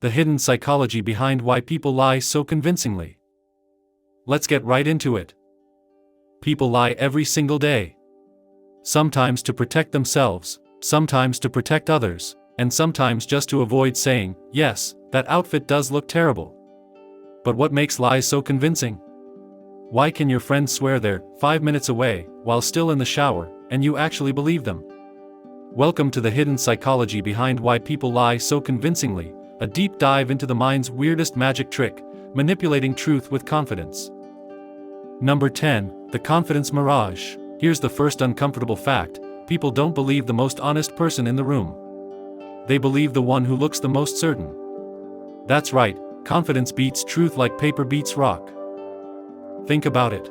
The hidden psychology behind why people lie so convincingly. Let's get right into it. People lie every single day. Sometimes to protect themselves, sometimes to protect others, and sometimes just to avoid saying, "Yes, that outfit does look terrible." But what makes lies so convincing? Why can your friends swear they're 5 minutes away, while still in the shower, and you actually believe them? Welcome to the hidden psychology behind why people lie so convincingly, a deep dive into the mind's weirdest magic trick, manipulating truth with confidence. Number 10, the confidence mirage. Here's the first uncomfortable fact: people don't believe the most honest person in the room. They believe the one who looks the most certain. That's right, confidence beats truth like paper beats rock. Think about it.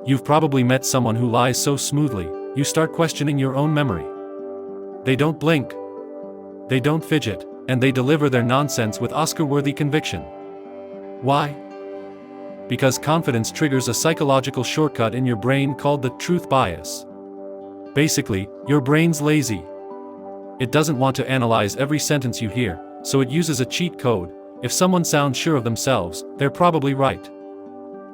You've probably met someone who lies so smoothly, you start questioning your own memory. They don't blink. They don't fidget, and they deliver their nonsense with Oscar-worthy conviction. Why? Because confidence triggers a psychological shortcut in your brain called the truth bias. Basically, your brain's lazy. It doesn't want to analyze every sentence you hear, so it uses a cheat code. If someone sounds sure of themselves, they're probably right.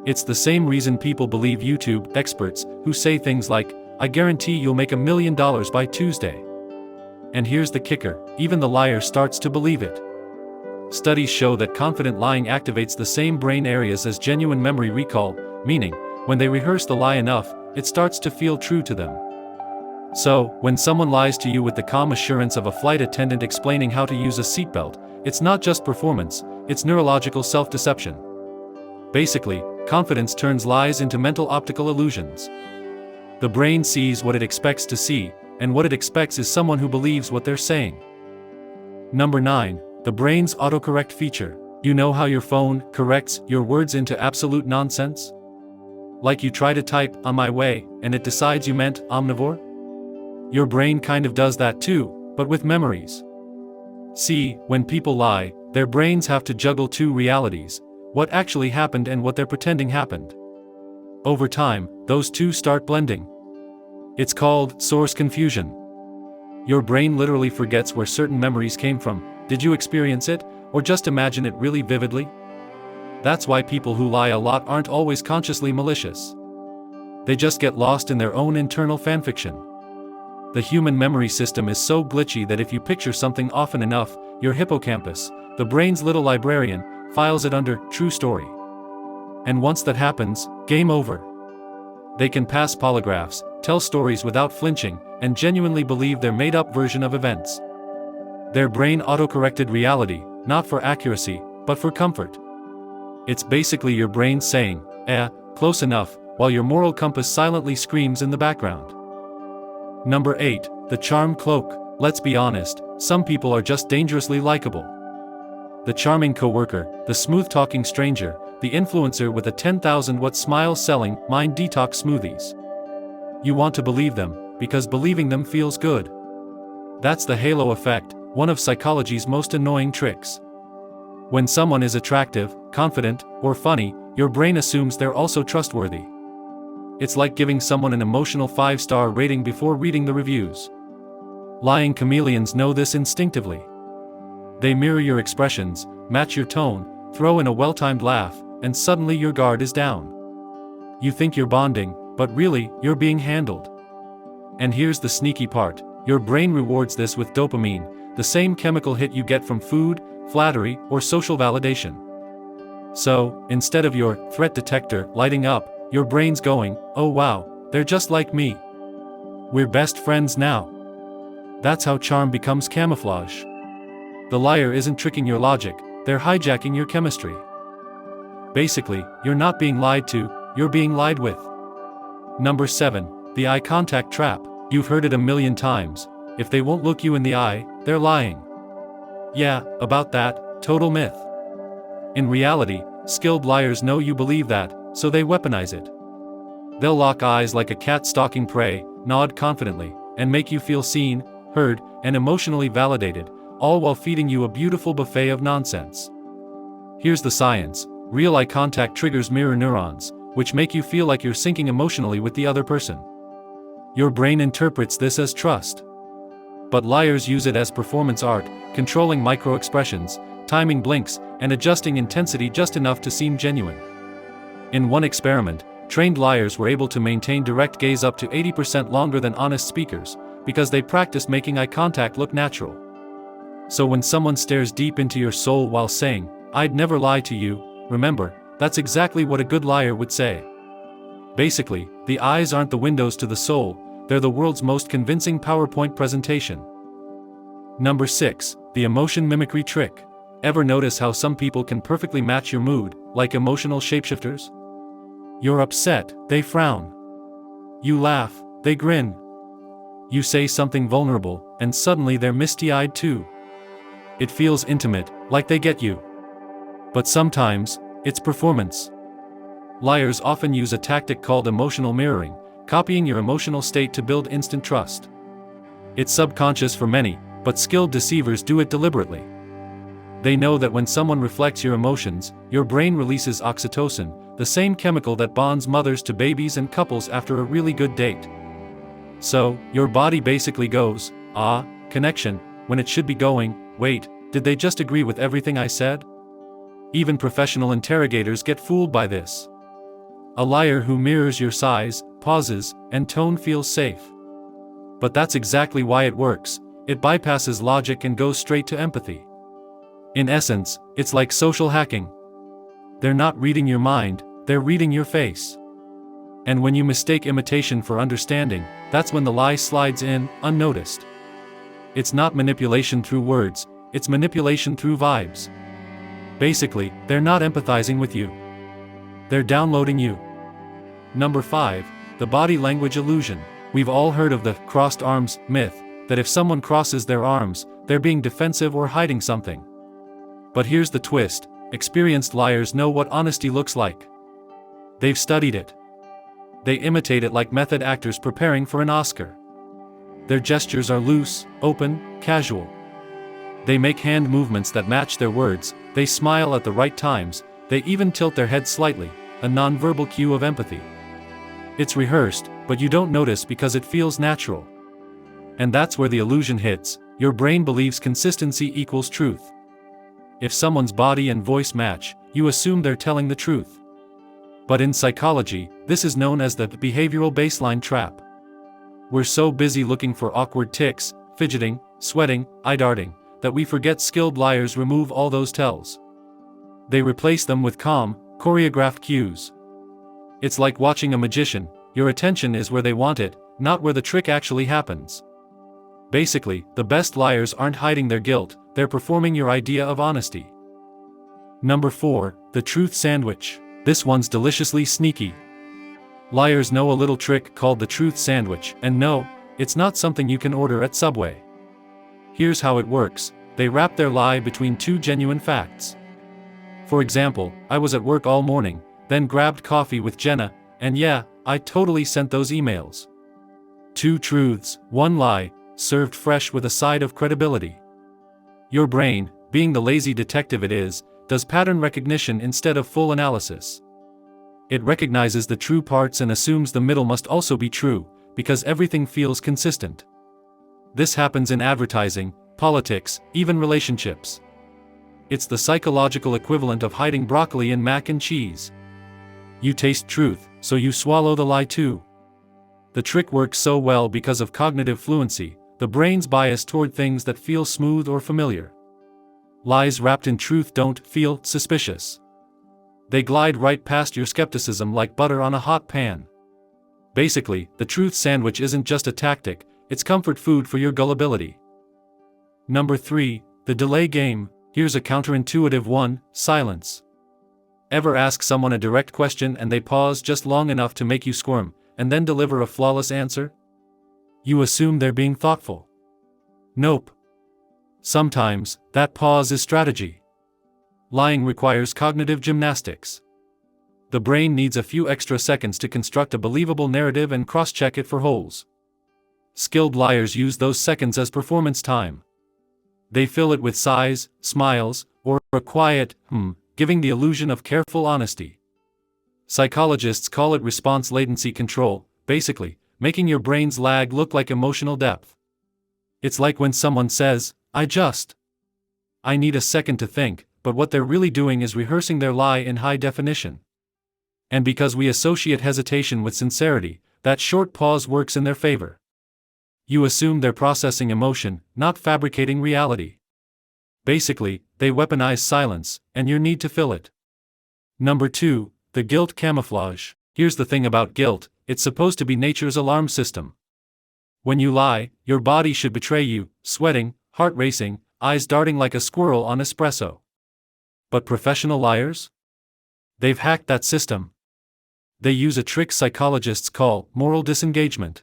It's the same reason people believe YouTube experts who say things like, "I guarantee you'll make $1 million by Tuesday." And here's the kicker: even the liar starts to believe it. Studies show that confident lying activates the same brain areas as genuine memory recall, meaning, when they rehearse the lie enough, it starts to feel true to them. So, when someone lies to you with the calm assurance of a flight attendant explaining how to use a seatbelt, it's not just performance, it's neurological self-deception. Basically, confidence turns lies into mental optical illusions. The brain sees what it expects to see, and what it expects is someone who believes what they're saying. Number 9, the brain's autocorrect feature. You know how your phone corrects your words into absolute nonsense? Like you try to type "on my way," and it decides you meant omnivore? Your brain kind of does that too, but with memories. See, when people lie, their brains have to juggle two realities: what actually happened and what they're pretending happened. Over time, those two start blending. It's called source confusion. Your brain literally forgets where certain memories came from. Did you experience it, or just imagine it really vividly? That's why people who lie a lot aren't always consciously malicious. They just get lost in their own internal fanfiction. The human memory system is so glitchy that if you picture something often enough, your hippocampus, the brain's little librarian, files it under true story. And once that happens, game over. They can pass polygraphs, tell stories without flinching, and genuinely believe their made-up version of events. Their brain autocorrected reality, not for accuracy, but for comfort. It's basically your brain saying, close enough, while your moral compass silently screams in the background. Number 8, the charm cloak. Let's be honest, some people are just dangerously likable. The charming coworker, the smooth-talking stranger, the influencer with a 10,000-watt smile selling mind detox smoothies. You want to believe them, because believing them feels good. That's the halo effect, one of psychology's most annoying tricks. When someone is attractive, confident, or funny, your brain assumes they're also trustworthy. It's like giving someone an emotional 5-star rating before reading the reviews. Lying chameleons know this instinctively. They mirror your expressions, match your tone, throw in a well-timed laugh, and suddenly your guard is down. You think you're bonding, but really, you're being handled. And here's the sneaky part: your brain rewards this with dopamine, the same chemical hit you get from food, flattery, or social validation. So, instead of your threat detector lighting up, your brain's going, "Oh wow, they're just like me. We're best friends now." That's how charm becomes camouflage. The liar isn't tricking your logic, they're hijacking your chemistry. Basically, you're not being lied to, you're being lied with. Number 7, the eye contact trap. You've heard it a million times: if they won't look you in the eye, they're lying. Yeah, about that, total myth. In reality, skilled liars know you believe that, so they weaponize it. They'll lock eyes like a cat stalking prey, nod confidently, and make you feel seen, heard, and emotionally validated, all while feeding you a beautiful buffet of nonsense. Here's the science: real eye contact triggers mirror neurons, which make you feel like you're syncing emotionally with the other person. Your brain interprets this as trust. But liars use it as performance art, controlling micro-expressions, timing blinks, and adjusting intensity just enough to seem genuine. In one experiment, trained liars were able to maintain direct gaze up to 80% longer than honest speakers, because they practiced making eye contact look natural. So when someone stares deep into your soul while saying, "I'd never lie to you," remember, that's exactly what a good liar would say. Basically, the eyes aren't the windows to the soul, they're the world's most convincing PowerPoint presentation. Number 6, the emotion mimicry trick. Ever notice how some people can perfectly match your mood, like emotional shapeshifters? You're upset, they frown. You laugh, they grin. You say something vulnerable, and suddenly they're misty-eyed too. It feels intimate, like they get you. But sometimes, it's performance. Liars often use a tactic called emotional mirroring, copying your emotional state to build instant trust. It's subconscious for many, but skilled deceivers do it deliberately. They know that when someone reflects your emotions, your brain releases oxytocin, the same chemical that bonds mothers to babies and couples after a really good date. So, your body basically goes, "Ah, connection," when it should be going, "Wait, did they just agree with everything I said?" Even professional interrogators get fooled by this. A liar who mirrors your sighs, pauses, and tone feels safe. But that's exactly why it works. It bypasses logic and goes straight to empathy. In essence, it's like social hacking. They're not reading your mind, they're reading your face. And when you mistake imitation for understanding, that's when the lie slides in, unnoticed. It's not manipulation through words, it's manipulation through vibes. Basically, they're not empathizing with you. They're downloading you. Number 5, the body language illusion. We've all heard of the crossed arms myth, that if someone crosses their arms, they're being defensive or hiding something. But here's the twist, experienced liars know what honesty looks like. They've studied it. They imitate it like method actors preparing for an Oscar. Their gestures are loose, open, casual. They make hand movements that match their words, they smile at the right times, they even tilt their head slightly, a non-verbal cue of empathy. It's rehearsed, but you don't notice because it feels natural. And that's where the illusion hits, your brain believes consistency equals truth. If someone's body and voice match, you assume they're telling the truth. But in psychology, this is known as the behavioral baseline trap. We're so busy looking for awkward tics, fidgeting, sweating, eye-darting, that we forget skilled liars remove all those tells. They replace them with calm, choreographed cues. It's like watching a magician, your attention is where they want it, not where the trick actually happens. Basically, the best liars aren't hiding their guilt, they're performing your idea of honesty. Number 4, the truth sandwich. This one's deliciously sneaky. Liars know a little trick called the truth sandwich, and no, it's not something you can order at Subway. Here's how it works, they wrap their lie between two genuine facts. For example, I was at work all morning, then grabbed coffee with Jenna, and yeah, I totally sent those emails. Two truths, one lie, served fresh with a side of credibility. Your brain, being the lazy detective it is, does pattern recognition instead of full analysis. It recognizes the true parts and assumes the middle must also be true, because everything feels consistent. This happens in advertising, politics, even relationships. It's the psychological equivalent of hiding broccoli in mac and cheese. You taste truth, so you swallow the lie too. The trick works so well because of cognitive fluency, the brain's bias toward things that feel smooth or familiar. Lies wrapped in truth don't feel suspicious. They glide right past your skepticism like butter on a hot pan. Basically, the truth sandwich isn't just a tactic, it's comfort food for your gullibility. Number 3, the delay game. Here's a counterintuitive one, silence. Ever ask someone a direct question and they pause just long enough to make you squirm, and then deliver a flawless answer? You assume they're being thoughtful. Nope. Sometimes, that pause is strategy. Lying requires cognitive gymnastics. The brain needs a few extra seconds to construct a believable narrative and cross-check it for holes. Skilled liars use those seconds as performance time. They fill it with sighs, smiles, or a quiet, giving the illusion of careful honesty. Psychologists call it response latency control, basically, making your brain's lag look like emotional depth. It's like when someone says, I I need a second to think, but what they're really doing is rehearsing their lie in high definition. And because we associate hesitation with sincerity, that short pause works in their favor. You assume they're processing emotion, not fabricating reality. Basically, they weaponize silence, and your need to fill it. Number 2, the guilt camouflage. Here's the thing about guilt, it's supposed to be nature's alarm system. When you lie, your body should betray you, sweating, heart racing, eyes darting like a squirrel on espresso. But professional liars? They've hacked that system. They use a trick psychologists call moral disengagement.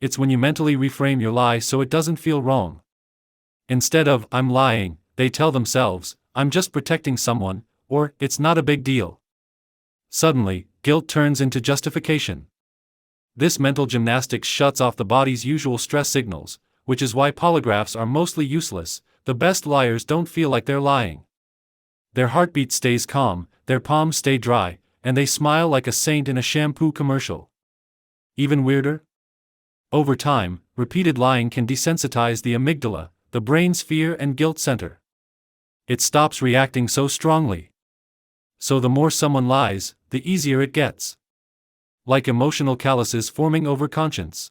It's when you mentally reframe your lie so it doesn't feel wrong. Instead of, I'm lying, they tell themselves, I'm just protecting someone, or, it's not a big deal. Suddenly, guilt turns into justification. This mental gymnastics shuts off the body's usual stress signals, which is why polygraphs are mostly useless. The best liars don't feel like they're lying. Their heartbeat stays calm, their palms stay dry, and they smile like a saint in a shampoo commercial. Even weirder? Over time, repeated lying can desensitize the amygdala, the brain's fear and guilt center. It stops reacting so strongly. So the more someone lies, the easier it gets. Like emotional calluses forming over conscience.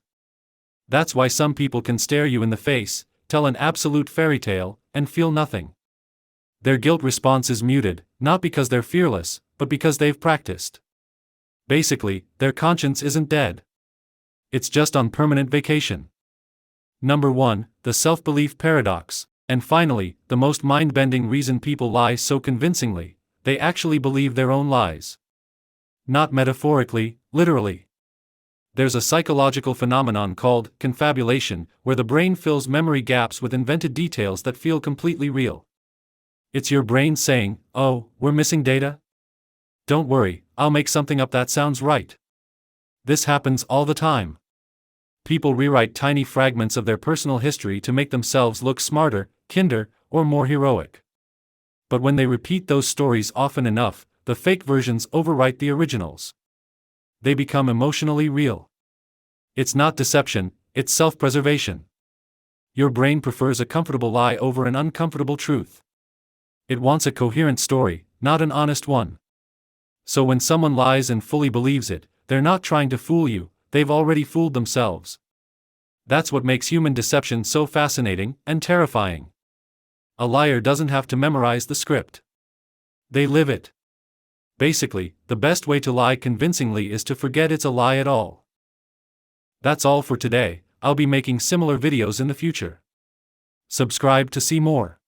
That's why some people can stare you in the face, tell an absolute fairy tale, and feel nothing. Their guilt response is muted, not because they're fearless, but because they've practiced. Basically, their conscience isn't dead. It's just on permanent vacation. Number 1, the self-belief paradox. And finally, the most mind-bending reason people lie so convincingly, they actually believe their own lies. Not metaphorically, literally. There's a psychological phenomenon called confabulation, where the brain fills memory gaps with invented details that feel completely real. It's your brain saying, oh, we're missing data? Don't worry, I'll make something up that sounds right. This happens all the time. People rewrite tiny fragments of their personal history to make themselves look smarter, kinder, or more heroic. But when they repeat those stories often enough, the fake versions overwrite the originals. They become emotionally real. It's not deception, it's self-preservation. Your brain prefers a comfortable lie over an uncomfortable truth. It wants a coherent story, not an honest one. So when someone lies and fully believes it, they're not trying to fool you, they've already fooled themselves. That's what makes human deception so fascinating and terrifying. A liar doesn't have to memorize the script. They live it. Basically, the best way to lie convincingly is to forget it's a lie at all. That's all for today. I'll be making similar videos in the future. Subscribe to see more.